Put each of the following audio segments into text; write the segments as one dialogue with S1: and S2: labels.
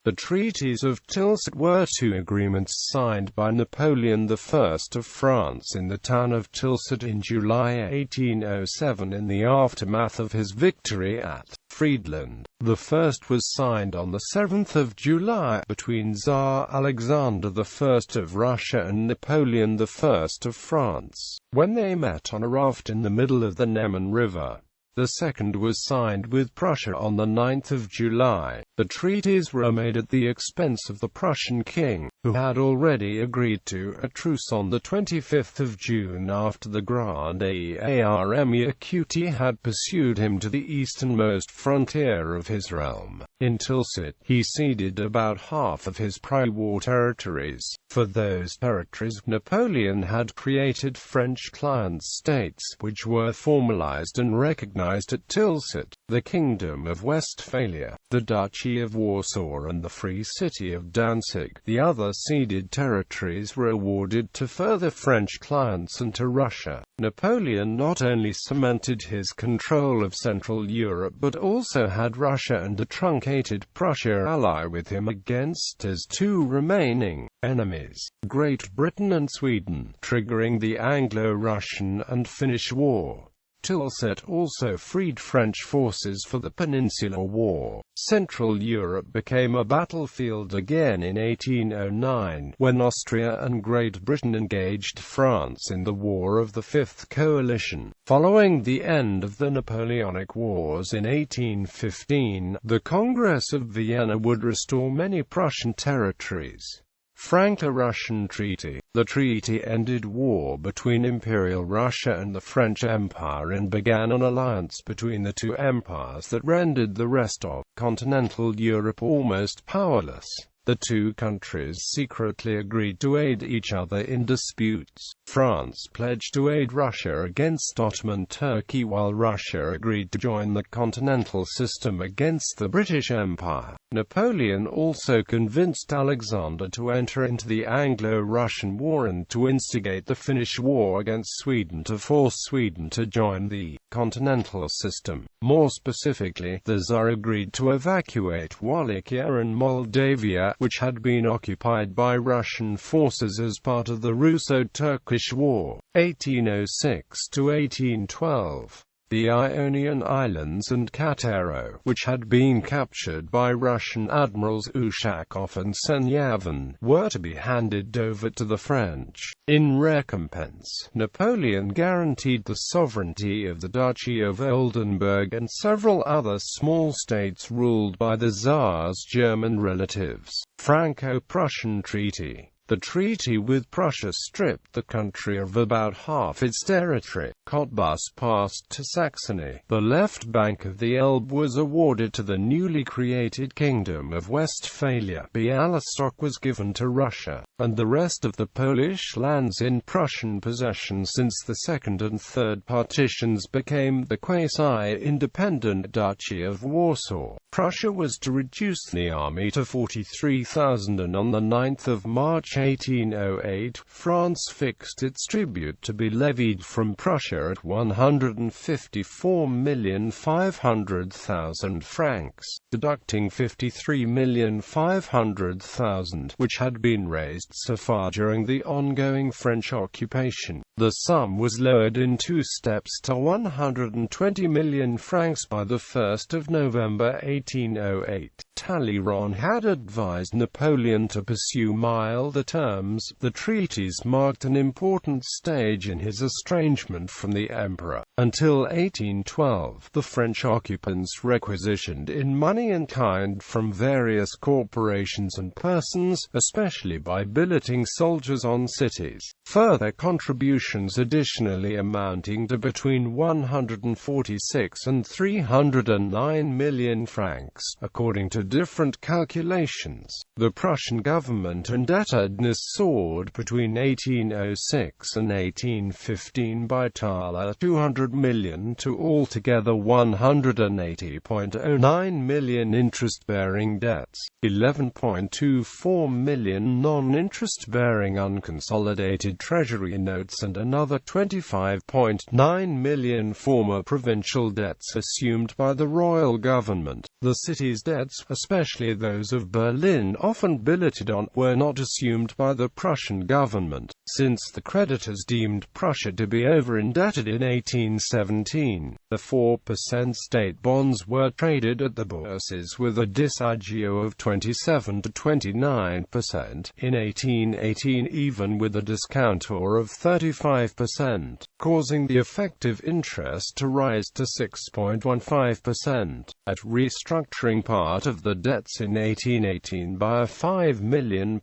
S1: The Treaties of Tilsit were two agreements signed by Napoleon I of France in the town of Tilsit in July 1807 in the aftermath of his victory at Friedland. The first was signed on the 7th of July between Tsar Alexander I of Russia and Napoleon I of France, when they met on a raft in the middle of the Neman River. The second was signed with Prussia on the 9th of July. The treaties were made at the expense of the Prussian king, who had already agreed to a truce on the 25th of June after the Grande Armée had pursued him to the easternmost frontier of his realm. In Tilsit, he ceded about half of his pre-war territories. For those territories, Napoleon had created French client states, which were formalized and recognized at Tilsit: the Kingdom of Westphalia, the Duchy of Warsaw and the Free City of Danzig. The other ceded territories were awarded to further French clients and to Russia. Napoleon not only cemented his control of Central Europe but also had Russia and a truncated Prussia ally with him against his two remaining enemies, Great Britain and Sweden, triggering the Anglo-Russian and Finnish War. Tilsit also freed French forces for the Peninsular War. Central Europe became a battlefield again in 1809, when Austria and Great Britain engaged France in the War of the Fifth Coalition. Following the end of the Napoleonic Wars in 1815, the Congress of Vienna would restore many Prussian territories. Franco-Russian Treaty. The treaty ended war between Imperial Russia and the French Empire and began an alliance between the two empires that rendered the rest of continental Europe almost powerless. The two countries secretly agreed to aid each other in disputes. France pledged to aid Russia against Ottoman Turkey, while Russia agreed to join the continental system against the British Empire. Napoleon also convinced Alexander to enter into the Anglo-Russian War and to instigate the Finnish War against Sweden to force Sweden to join the continental system. More specifically, the Tsar agreed to evacuate Wallachia and Moldavia, which had been occupied by Russian forces as part of the Russo-Turkish War, 1806 to 1812. The Ionian Islands and Katero, which had been captured by Russian admirals Ushakov and Senyavin, were to be handed over to the French. In recompense, Napoleon guaranteed the sovereignty of the Duchy of Oldenburg and several other small states ruled by the Tsar's German relatives. Franco-Prussian Treaty. The treaty with Prussia stripped the country of about half its territory. Cottbus passed to Saxony. The left bank of the Elbe was awarded to the newly created Kingdom of Westphalia. Bialystok was given to Russia, and the rest of the Polish lands in Prussian possession since the second and third partitions became the quasi-independent Duchy of Warsaw. Prussia was to reduce the army to 43,000, and on the 9th of March 1808, France fixed its tribute to be levied from Prussia at 154,500,000 francs, deducting 53,500,000, which had been raised so far during the ongoing French occupation. The sum was lowered in two steps to 120 million francs by the 1st of November 1808. Talleyrand had advised Napoleon to pursue milder terms. The treaties marked an important stage in his estrangement from the emperor. Until 1812, the French occupants requisitioned in money and kind from various corporations and persons, especially by billeting soldiers on cities. Further contributions additionally amounting to between 146 and 309 million francs, according to different calculations. The Prussian government indebted indebtedness soared between 1806 and 1815 by tala 200 million to altogether 180.09 million interest-bearing debts, 11.24 million non-interest-bearing unconsolidated treasury notes and another 25.9 million former provincial debts assumed by the royal government. The city's debts, especially those of Berlin often billeted on, were not assumed by the Prussian government, since the creditors deemed Prussia to be over-indebted in 1817. The 4% state bonds were traded at the bourses with a disagio of 27 to 29%, in 1818 even with a discountor of 35%, causing the effective interest to rise to 6.15%. At restructuring part of the debts in 1818 by a £5 million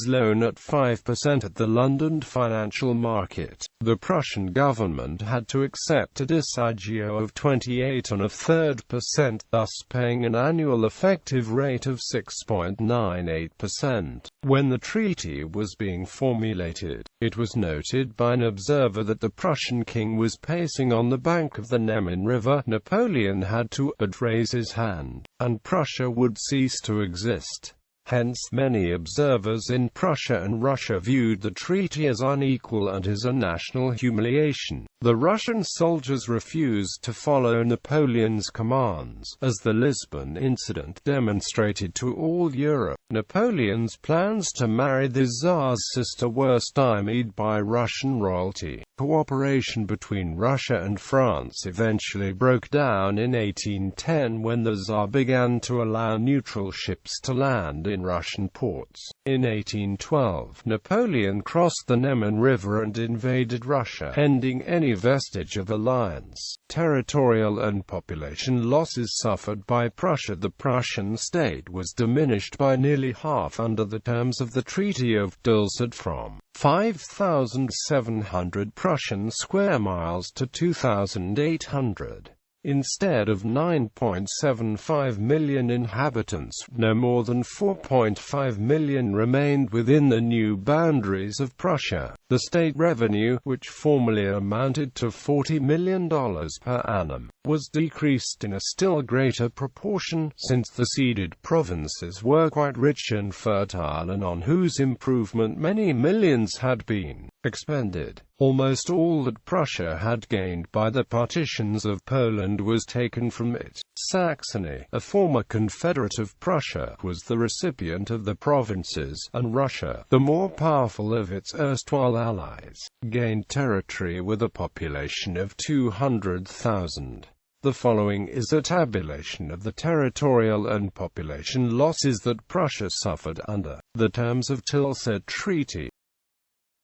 S1: loan at 5% at the London financial market, the Prussian government had to accept a disagio of 28.33%, thus paying an annual effective rate of 6.98%. When the treaty was being formulated, it was noted by an observer that the Prussian king was pacing on the bank of the Neman River. Napoleon had to raise his hand, and Prussia would cease to exist. Hence, many observers in Prussia and Russia viewed the treaty as unequal and as a national humiliation. The Russian soldiers refused to follow Napoleon's commands, as the Lisbon incident demonstrated to all Europe. Napoleon's plans to marry the Tsar's sister were stymied by Russian royalty. Cooperation between Russia and France eventually broke down in 1810 when the Tsar began to allow neutral ships to land in Russian ports. In 1812, Napoleon crossed the Neman River and invaded Russia, ending any vestige of alliance. Territorial and population losses suffered by Prussia. The Prussian state was diminished by nearly half under the terms of the Treaty of Tilsit, from 5,700 Prussian square miles to 2,800. Instead of 9.75 million inhabitants, no more than 4.5 million remained within the new boundaries of Prussia. The state revenue, which formerly amounted to $40 million per annum, was decreased in a still greater proportion, since the ceded provinces were quite rich and fertile and on whose improvement many millions had been expended. Almost all that Prussia had gained by the partitions of Poland was taken from it. Saxony, a former confederate of Prussia, was the recipient of the provinces, and Russia, the more powerful of its erstwhile allies, gained territory with a population of 200,000. The following is a tabulation of the territorial and population losses that Prussia suffered under the terms of Tilsit Treaty.